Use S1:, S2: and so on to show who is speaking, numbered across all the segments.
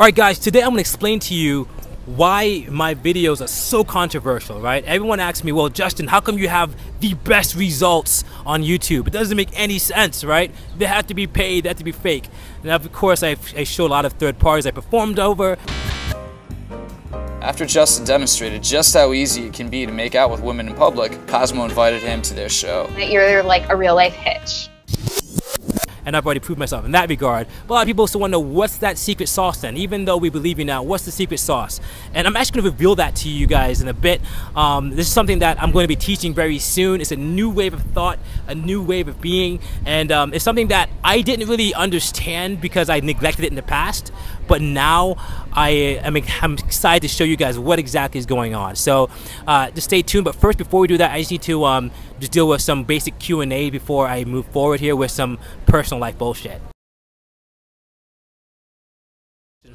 S1: Alright guys, today I'm going to explain to you why my videos are so controversial, right? Everyone asks me, well Justin, how come you have the best results on YouTube? It doesn't make any sense, right? They have to be paid, they have to be fake. And of course I show a lot of third parties I performed over.
S2: After Justin demonstrated just how easy it can be to make out with women in public, Cosmo invited him to their show.
S3: You're like a real life Hitch.
S1: And I've already proved myself in that regard. But a lot of people still want to know, what's that secret sauce then? Even though we believe you now, what's the secret sauce? And I'm actually going to reveal that to you guys in a bit. This is something that I'm going to be teaching very soon. It's a new wave of thought, a new wave of being. And it's something that I didn't really understand because I neglected it in the past. But now I'm excited to show you guys what exactly is going on. So just stay tuned. But first, before we do that, I just need to just deal with some basic Q&A before I move forward here with some personal life bullshit.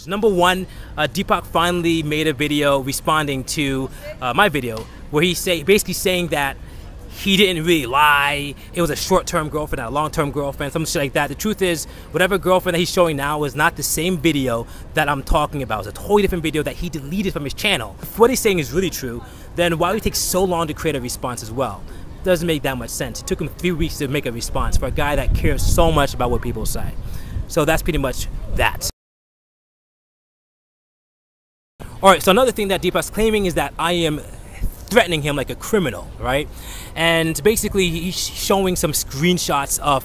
S1: Number one, Deepak finally made a video responding to my video where he's basically saying that he didn't really lie. It was a short-term girlfriend, not a long-term girlfriend, some shit like that. The truth is, whatever girlfriend that he's showing now is not the same video that I'm talking about. It's a totally different video that he deleted from his channel. If what he's saying is really true, then why would it take so long to create a response as well? Doesn't make that much sense. It took him 3 weeks to make a response for a guy that cares so much about what people say. So that's pretty much that. Alright, so another thing that Deepak's claiming is that I am threatening him like a criminal, right? And basically he's showing some screenshots of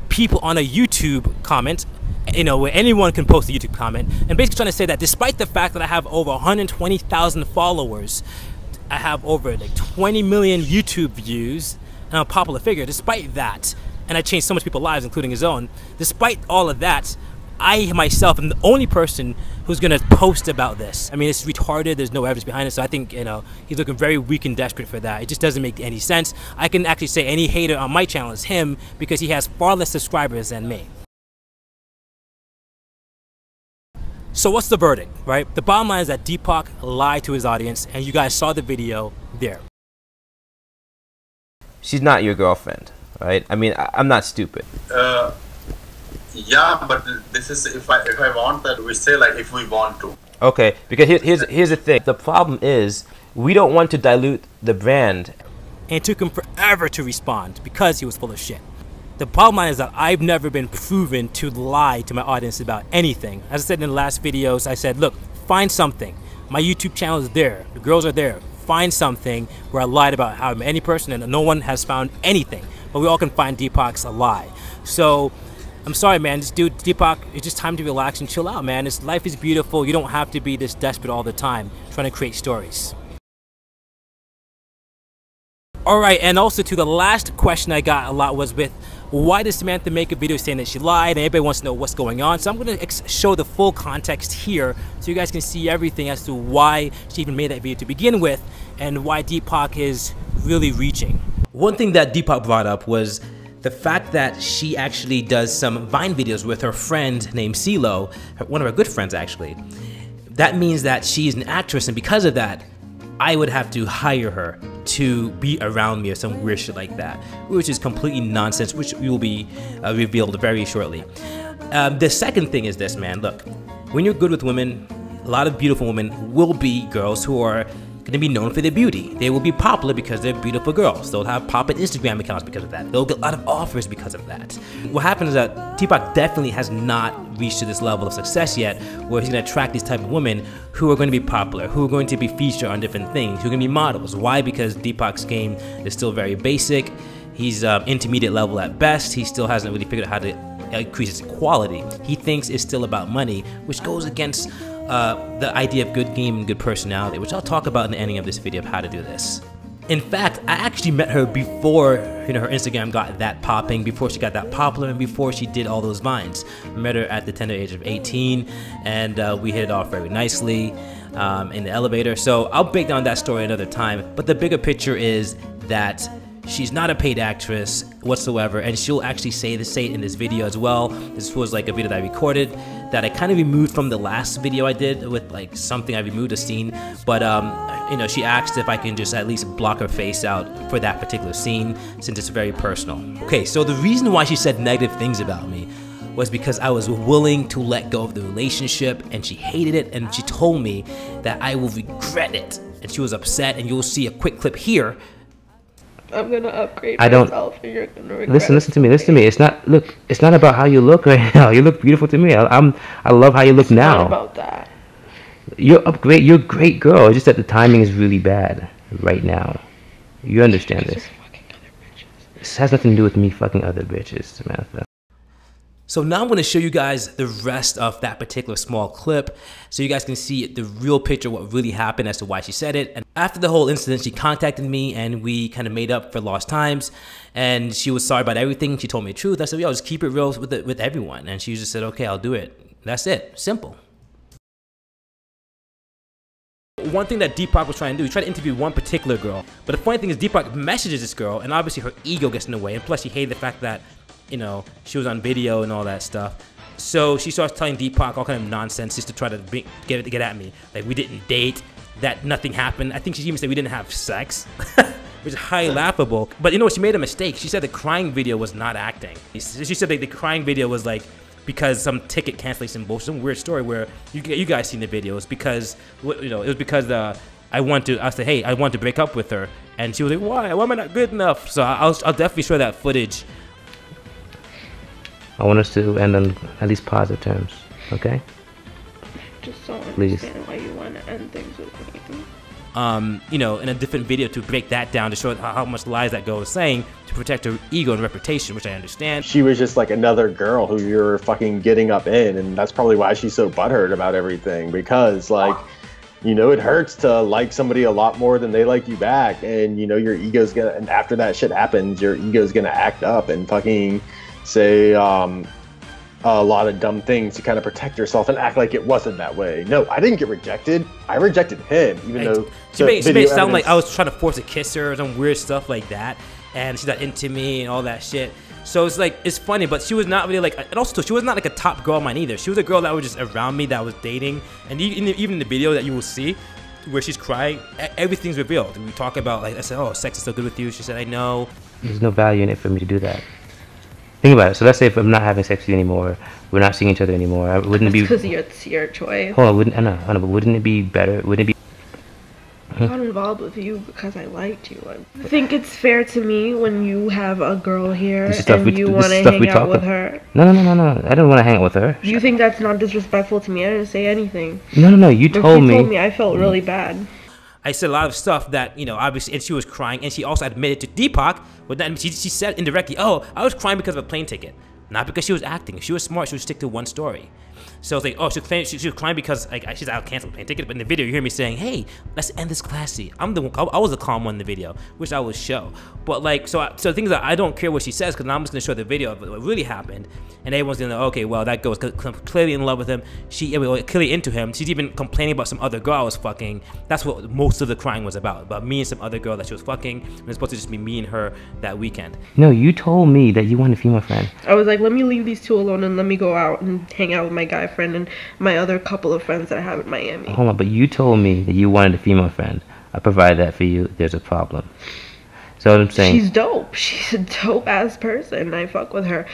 S1: people on a YouTube comment, you know, where anyone can post a YouTube comment, and basically trying to say that despite the fact that I have over 120,000 followers, I have over like 20 million YouTube views, and I'm a popular figure, despite that, and I changed so much people's lives, including his own, despite all of that, I myself am the only person who's gonna post about this. I mean, it's retarded, there's no evidence behind it, so I think, you know, he's looking very weak and desperate for that. It just doesn't make any sense. I can actually say any hater on my channel is him because he has far less subscribers than me. So what's the verdict, right? The bottom line is that Deepak lied to his audience, and you guys saw the video there.
S4: She's not your girlfriend, right? I mean, I'm not stupid.
S5: Yeah, but this is if I want that, we say like if we want to.
S4: Okay, because here's the thing. The problem is we don't want to dilute the brand.
S1: And it took him forever to respond because he was full of shit. The bottom line is that I've never been proven to lie to my audience about anything. As I said in the last videos, I said, look, find something. My YouTube channel is there. The girls are there. Find something where I lied about how I'm any person, and no one has found anything. But we all can find Deepak's a lie. So I'm sorry, man. This dude, Deepak, it's just time to relax and chill out, man. Life is beautiful. You don't have to be this desperate all the time trying to create stories. Alright, and also to the last question I got a lot was with, why did Samantha make a video saying that she lied, and everybody wants to know what's going on. So I'm going to show the full context here so you guys can see everything as to why she even made that video to begin with and why Deepak is really reaching. One thing that Deepak brought up was the fact that she actually does some Vine videos with her friend named CeeLo, one of her good friends actually. That means that she's an actress, and because of that, I would have to hire her to be around me or some weird shit like that, which is completely nonsense, which will be revealed very shortly. The second thing is this, man. Look, when you're good with women, a lot of beautiful women will be girls who are going to be known for their beauty. They will be popular because they're beautiful girls. They'll have pop-up Instagram accounts because of that. They'll get a lot of offers because of that. What happens is that Deepak definitely has not reached to this level of success yet where he's going to attract these type of women who are going to be popular, who are going to be featured on different things, who are going to be models. Why? Because Deepak's game is still very basic. He's intermediate level at best. He still hasn't really figured out how to increase his quality. He thinks it's still about money, which goes against the idea of good game and good personality, which I'll talk about in the ending of this video of how to do this. In fact, I actually met her before, you know, her Instagram got that popping, before she got that popular, and before she did all those vines. I met her at the tender age of 18, and we hit it off very nicely in the elevator. So I'll break down that story another time, but the bigger picture is that she's not a paid actress whatsoever, and she'll actually say it in this video as well. This was like a video that I recorded that I kind of removed from the last video I did with like something I removed a scene, but you know, she asked if I can just at least block her face out for that particular scene since it's very personal. Okay, so the reason why she said negative things about me was because I was willing to let go of the relationship, and she hated it, and she told me that I will regret it, and she was upset. And you'll see a quick clip here.
S6: I'm gonna upgrade myself, and you're gonna regret
S4: listen to me. It's not about how you look right now. You look beautiful to me. I love how you look now.
S6: Not about that.
S4: You're upgrade. You're a great girl. It's just that the timing is really bad right now. You understand this? This has nothing to do with me fucking other bitches, Samantha.
S1: So now I'm going to show you guys the rest of that particular small clip so you guys can see the real picture of what really happened as to why she said it. And after the whole incident, she contacted me and we kind of made up for lost times, and she was sorry about everything. She told me the truth. I said, yo, just keep it real with everyone. And she just said, okay, I'll do it. That's it. Simple. One thing that Deepak was trying to do, he tried to interview one particular girl. But the funny thing is Deepak messages this girl, and obviously her ego gets in the way. And plus she hated the fact that, you know, she was on video and all that stuff. So she starts telling Deepak all kind of nonsense just to try to get at me. Like, we didn't date, that nothing happened. I think she even said we didn't have sex, which is highly laughable. But you know what, she made a mistake. She said the crying video was not acting. She said like the crying video was like because some ticket cancellation bullshit, some weird story where you guys seen the video. It's because, you know, it was because I said, hey, I want to break up with her. And she was like, why am I not good enough? So I'll definitely show that footage.
S4: I want us to end on at least positive terms, okay?
S6: Just don't
S4: Please.
S6: understand why you want to end things with me.
S1: You know, in a different video to break that down to show how much lies that girl was saying to protect her ego and reputation, which I understand.
S7: She was just like another girl who you're fucking getting up in, and that's probably why she's so butthurt about everything, because like, you know, it hurts to like somebody a lot more than they like you back, and you know, your ego's gonna, and after that shit happens, your ego's gonna act up and fucking say a lot of dumb things to kind of protect yourself and act like it wasn't that way. No, I didn't get rejected. I rejected him, even though
S1: she made it sound like I was trying to force a kiss her or some weird stuff like that, and she's not into me and all that shit. So it's like, it's funny, but she was not really like, and also she was not like a top girl of mine either. She was a girl that was just around me that I was dating, and even in the video that you will see where she's crying, everything's revealed. And we talk about, like, I said, oh, sex is so good with you. She said, I know.
S4: There's no value in it for me to do that. Think about it. So let's say if I'm not having sex with you anymore, we're not seeing each other anymore. Wouldn't it be?
S6: Because it's your choice.
S4: Hold on, I know, but wouldn't it be better? Wouldn't it be?
S6: I got involved with you because I liked you. I think it's fair to me when you have a girl here and you want to hang out with her.
S4: No. I don't want to hang out with her.
S6: You think that's not disrespectful to me? I didn't say anything.
S4: No. You told me.
S6: I felt really bad.
S1: I said a lot of stuff that, you know, obviously, and she was crying, and she also admitted to Deepak, but then she said indirectly, oh, I was crying because of a plane ticket, not because she was acting. If she was smart, she would stick to one story. So it's like, oh, she was crying because like she's out canceled the plane ticket. But in the video, you hear me saying, "Hey, let's end this classy." I was the calm one in the video, which I will show. But like, so the thing is that I don't care what she says because I'm just gonna show the video of what really happened, and everyone's gonna know, okay, well, that girl's clearly in love with him. She clearly into him. She's even complaining about some other girl I was fucking. That's what most of the crying was about me and some other girl that she was fucking. And it's supposed to just be me and her that weekend.
S4: No, you told me that you wanted a female friend.
S6: I was like, let me leave these two alone and let me go out and hang out with my guy friend and my other couple of friends that I have in Miami.
S4: Hold on, but you told me that you wanted a female friend. I provided that for you. There's a problem. So what I'm saying,
S6: she's dope. She's a dope ass person. I fuck with her.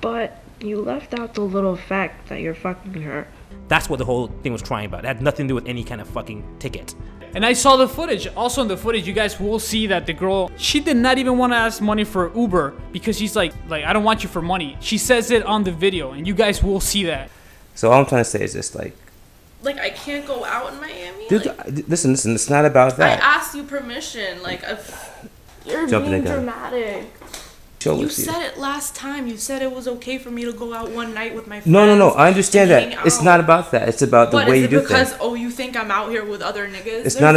S6: But you left out the little fact that you're fucking her.
S1: That's what the whole thing was crying about. It had nothing to do with any kind of fucking ticket.
S8: And I saw the footage. Also in the footage, you guys will see that the girl, she did not even want to ask money for Uber because she's like, I don't want you for money. She says it on the video, and you guys will see that.
S4: So all I'm trying to say is this, like
S9: I can't go out in Miami.
S4: Dude, listen. It's not about that.
S9: I asked you permission. You're being dramatic. You said it last time. You said it was okay for me to go out one night with my friends.
S4: No. I understand that. It's not about that. It's about the way you do things.
S9: Because you think I'm out here with other niggas?
S4: It's not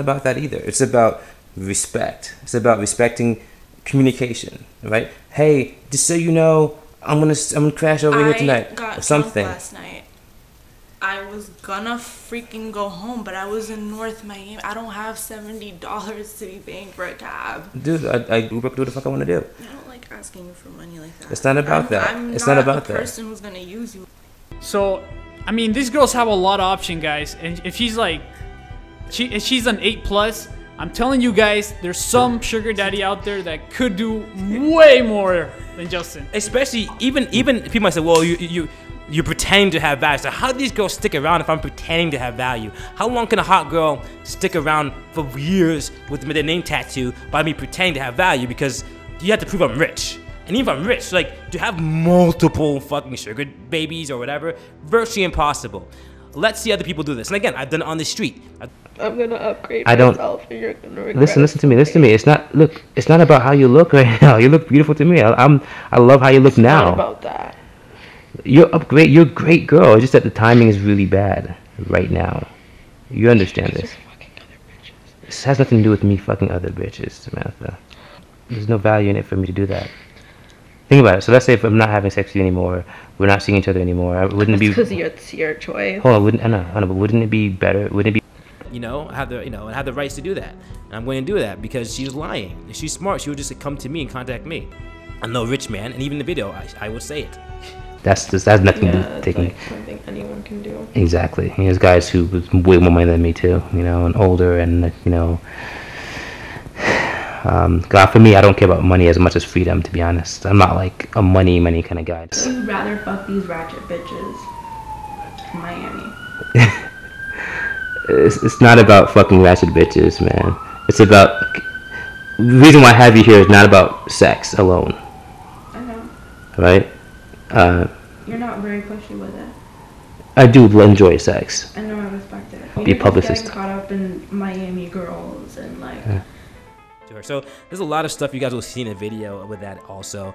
S4: about that either. It's about respect. It's about respecting communication, right? Hey, just so you know, I'm gonna crash over here tonight.
S9: Got
S4: or something.
S9: Last night. I was gonna freaking go home, but I was in North Miami. I don't have $70 to be paying for a cab.
S4: Dude, I do what the fuck I want to do.
S9: I don't like asking you for money like that.
S4: It's not about that. It's not about that.
S9: I'm not the person who's gonna use you.
S8: So, I mean, these girls have a lot of option, guys. And if she's like, if she's an 8+, I'm telling you guys, there's some sugar daddy out there that could do way more than Justin.
S1: Especially even people might say, well, you pretend to have value. So how do these girls stick around if I'm pretending to have value? How long can a hot girl stick around for years with their name tattoo by me pretending to have value? Because you have to prove I'm rich. And even if I'm rich, like, to have multiple fucking sugar babies or whatever, virtually impossible. Let's see other people do this. And again, I've done it on the street.
S6: I'm gonna upgrade myself and you're gonna regret
S4: listen to me. It's not about how you look right now. You look beautiful to me. I love how you look now.
S6: It's not about that.
S4: You're a great girl. It's just that the timing is really bad right now. You understand this. This has nothing to do with me fucking other bitches, Samantha. There's no value in it for me to do that. Think about it. So let's say if I'm not having sex with you anymore, we're not seeing each other anymore. Wouldn't it be?
S6: Because it's your choice.
S4: Hold on, but wouldn't it be better? Wouldn't it be?
S1: Have the rights to do that. And I'm going to do that because she's lying. If she's smart, she would just come to me and contact me. I'm no rich man, and even in the video, I would say it.
S4: That's nothing to do with taking.
S6: Like something anyone can do.
S4: Exactly. There's guys who was way more money than me too, and older, and God, for me, I don't care about money as much as freedom, to be honest. I'm not like a money kind of guy.
S9: You'd rather fuck these ratchet bitches in Miami.
S4: It's not about fucking ratchet bitches, man. It's about, the reason why I have you here is not about sex alone.
S9: I know.
S4: Right?
S9: You're not very pushy with it.
S4: I do enjoy sex.
S9: I know, I respect it.
S4: Be a publicist.
S9: Getting caught up in Miami girls and like.
S4: Yeah.
S1: So there's a lot of stuff you guys will see in a video with that also.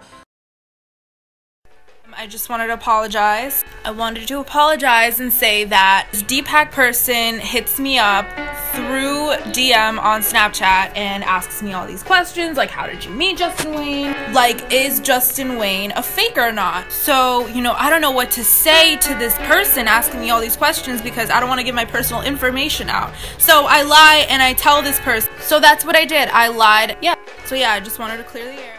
S10: I just wanted to apologize. I wanted to apologize and say that this Deepak person hits me up through DM on Snapchat and asks me all these questions like, how did you meet Justin Wayne? Like, is Justin Wayne a fake or not? So, I don't know what to say to this person asking me all these questions because I don't want to give my personal information out. So I lie and I tell this person. So that's what I did. I lied. Yeah. So yeah, I just wanted to clear the air.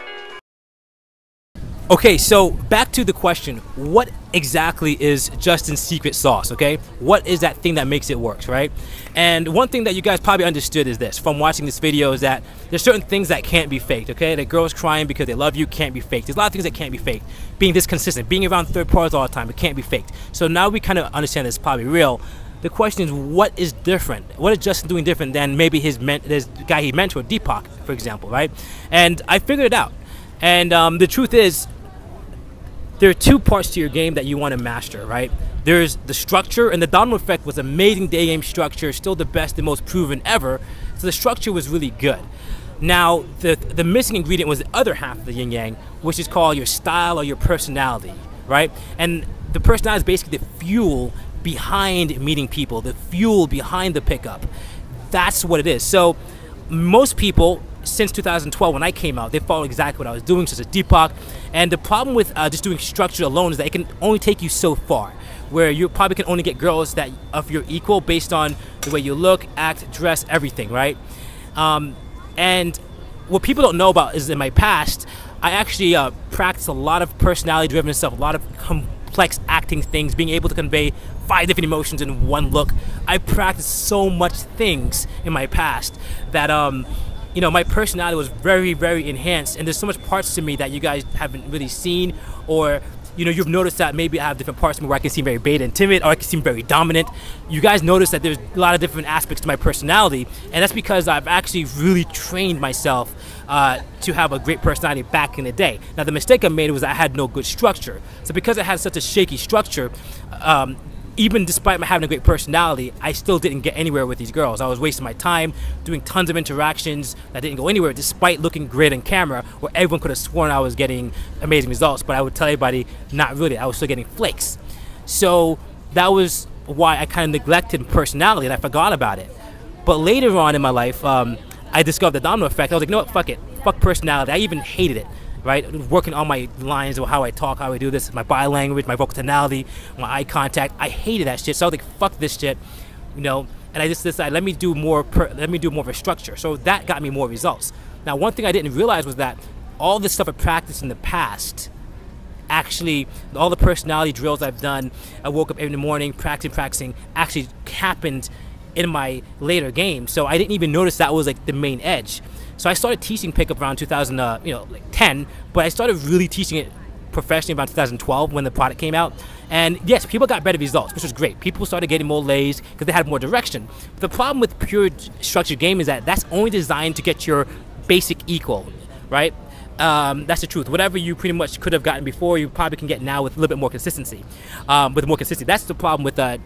S1: Okay, so back to the question, what exactly is Justin's secret sauce, okay? What is that thing that makes it work, right? And one thing that you guys probably understood is this, from watching this video, is that there's certain things that can't be faked, okay? The girls crying because they love you can't be faked. There's a lot of things that can't be faked. Being this consistent, being around third parties all the time, it can't be faked. So now we kind of understand it's probably real. The question is, what is different? What is Justin doing different than maybe this guy he mentored, Deepak, for example, right? And I figured it out. And the truth is, there are two parts to your game that you want to master, right? There's the structure, and the domino effect was amazing day game structure, still the best and most proven ever. So the structure was really good. Now, the missing ingredient was the other half of the yin yang, which is called your style or your personality, right? And the personality is basically the fuel behind meeting people, the fuel behind the pickup. That's what it is. So most people, since 2012 when I came out, they followed exactly what I was doing, such as Deepak. And the problem with just doing structure alone is that it can only take you so far, where you probably can only get girls that of your equal based on the way you look, act, dress, everything, right? And what people don't know about is in my past, I actually practiced a lot of personality-driven stuff, a lot of complex acting things, being able to convey 5 different emotions in one look. I practiced so much things in my past that my personality was very, very enhanced, and there's so much parts to me that you guys haven't really seen, or you've noticed that maybe I have different parts of me where I can seem very beta and timid, or I can seem very dominant. You guys notice that there's a lot of different aspects to my personality, and that's because I've actually really trained myself to have a great personality back in the day. Now, the mistake I made was I had no good structure. So because I had such a shaky structure, even despite my having a great personality, I still didn't get anywhere with these girls. I was wasting my time doing tons of interactions that didn't go anywhere, despite looking great on camera, where everyone could have sworn I was getting amazing results, but I would tell everybody, not really. I was still getting flakes. So that was why I kind of neglected personality, and I forgot about it. But later on in my life, I discovered the domino effect. I was like, you know what, fuck it. Fuck personality. I even hated it. Right, working on my lines or how I talk, how I do this, my body language, my vocal tonality, my eye contact. I hated that shit. So I was like, fuck this shit, And I just decided, let me do more of a structure. So that got me more results. Now, one thing I didn't realize was that all this stuff I practiced in the past, actually, all the personality drills I've done, I woke up every morning practicing, actually happened in my later game, so I didn't even notice that was like the main edge. So I started teaching pickup around 2010, but I started really teaching it professionally around 2012 when the product came out. And yes, people got better results, which was great. People started getting more lays because they had more direction. But the problem with pure structured game is that that's only designed to get your basic equal, right? That's the truth. Whatever you pretty much could have gotten before, you probably can get now with a little bit more consistency. That's the problem with a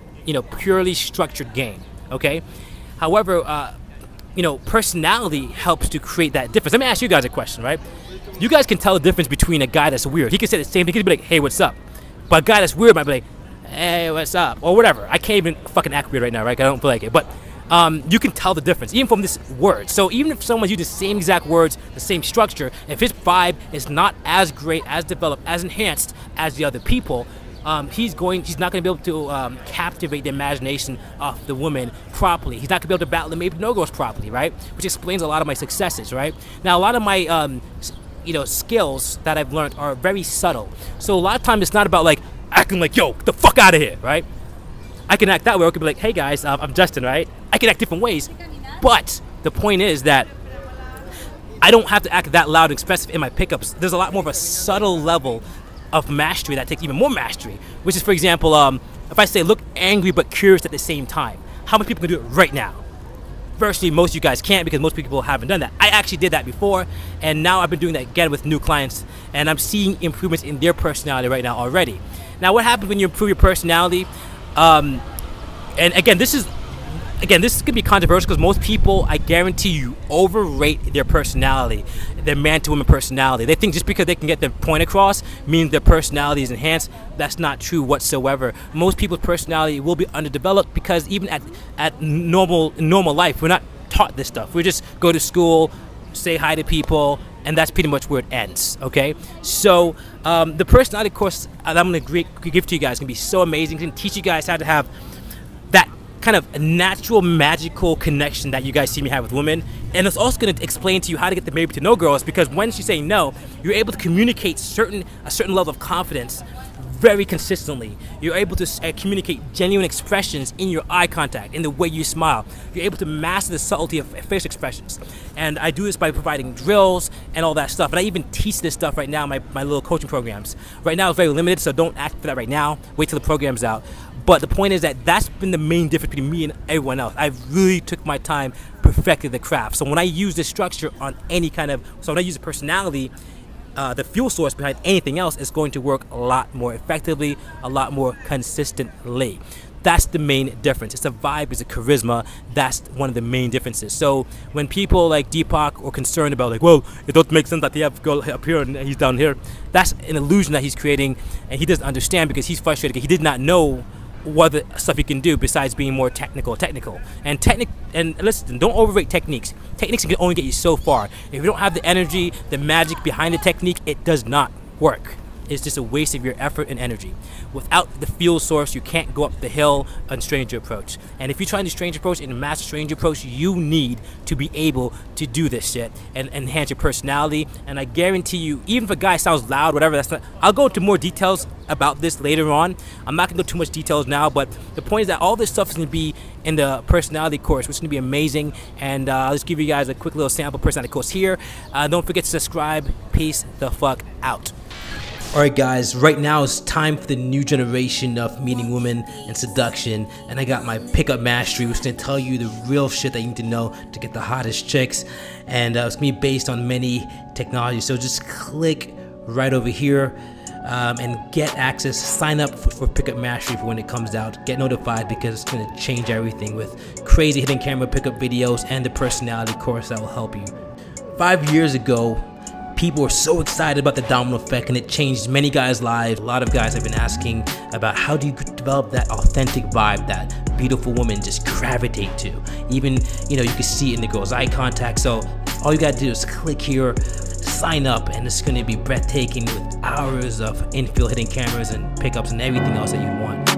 S1: purely structured game. Okay. However, personality helps to create that difference. Let me ask you guys a question, right? You guys can tell the difference between a guy that's weird. He can say the same thing. He can be like, "Hey, what's up?" But a guy that's weird might be like, "Hey, what's up?" or whatever. I can't even fucking act weird right now, right? I don't feel like it. But you can tell the difference even from this word. So even if someone uses the same exact words, the same structure, if his vibe is not as great, as developed, as enhanced as the other people, he's not going to be able to captivate the imagination of the woman properly. He's not going to be able to battle the maybe no girls properly, right? Which explains a lot of my successes, right? Now, a lot of my skills that I've learned are very subtle. So a lot of times it's not about like acting like, "Yo, get the fuck out of here," right? I can act that way. I could be like, "Hey guys, I'm Justin," right? I can act different ways, but the point is that I don't have to act that loud and expressive in my pickups. There's a lot more of a subtle level of mastery that takes even more mastery, which is, for example, if I say look angry but curious at the same time, how many people can do it right now? Virtually most of you guys can't, because most people haven't done that. I actually did that before, and now I've been doing that again with new clients, and I'm seeing improvements in their personality right now already. Now, what happens when you improve your personality? And again, this could be controversial because most people, I guarantee you, overrate their personality, their man-to-woman personality. They think just because they can get their point across means their personality is enhanced. That's not true whatsoever. Most people's personality will be underdeveloped because even at normal life, we're not taught this stuff. We just go to school, say hi to people, and that's pretty much where it ends, okay? So the personality course that I'm going to give to you guys is going to be so amazing. It's going to teach you guys how to have that kind of natural, magical connection that you guys see me have with women. And it's also going to explain to you how to get the maybe to no girls, because when you say no, you're able to communicate a certain level of confidence very consistently. You're able to communicate genuine expressions in your eye contact, in the way you smile. You're able to master the subtlety of facial expressions. And I do this by providing drills and all that stuff. And I even teach this stuff right now in my little coaching programs. Right now it's very limited, so don't ask for that right now. Wait till the program's out. But the point is that that's been the main difference between me and everyone else. I really took my time, perfected the craft. So when I use this structure on any kind of, so when I use a personality, the fuel source behind anything else is going to work a lot more effectively, a lot more consistently. That's the main difference. It's a vibe, it's a charisma. That's one of the main differences. So when people like Deepak are concerned about like, well, it doesn't make sense that they have to go up here and he's down here, that's an illusion that he's creating, and he doesn't understand because he's frustrated because he did not know what the stuff you can do besides being more technical. And listen, don't overrate techniques. Techniques can only get you so far. If you don't have the energy, the magic behind the technique, it does not work. It's just a waste of your effort and energy. Without the fuel source, you can't go up the hill on stranger approach. And if you're trying to stranger approach and master stranger approach, you need to be able to do this shit and enhance your personality. And I guarantee you, even if a guy sounds loud, whatever, that's not, I'll go into more details about this later on. I'm not gonna go too much details now, but the point is that all this stuff is gonna be in the personality course, which is gonna be amazing. And I'll just give you guys a quick little sample personality course here. Don't forget to subscribe. Peace the fuck out. Alright guys, right now it's time for the new generation of meeting women and seduction, and I got my pickup mastery, which is going to tell you the real shit that you need to know to get the hottest chicks, and it's going to be based on many technologies. So just click right over here and get access, sign up for pickup mastery for when it comes out. Get notified because it's going to change everything with crazy hidden camera pickup videos and the personality course that will help you. 5 years ago, people were so excited about the domino effect, and it changed many guys' lives. A lot of guys have been asking about how do you develop that authentic vibe that beautiful women just gravitate to. Even, you know, you can see it in the girl's eye contact. So all you gotta do is click here, sign up, and it's gonna be breathtaking with hours of infill hidden cameras and pickups and everything else that you want.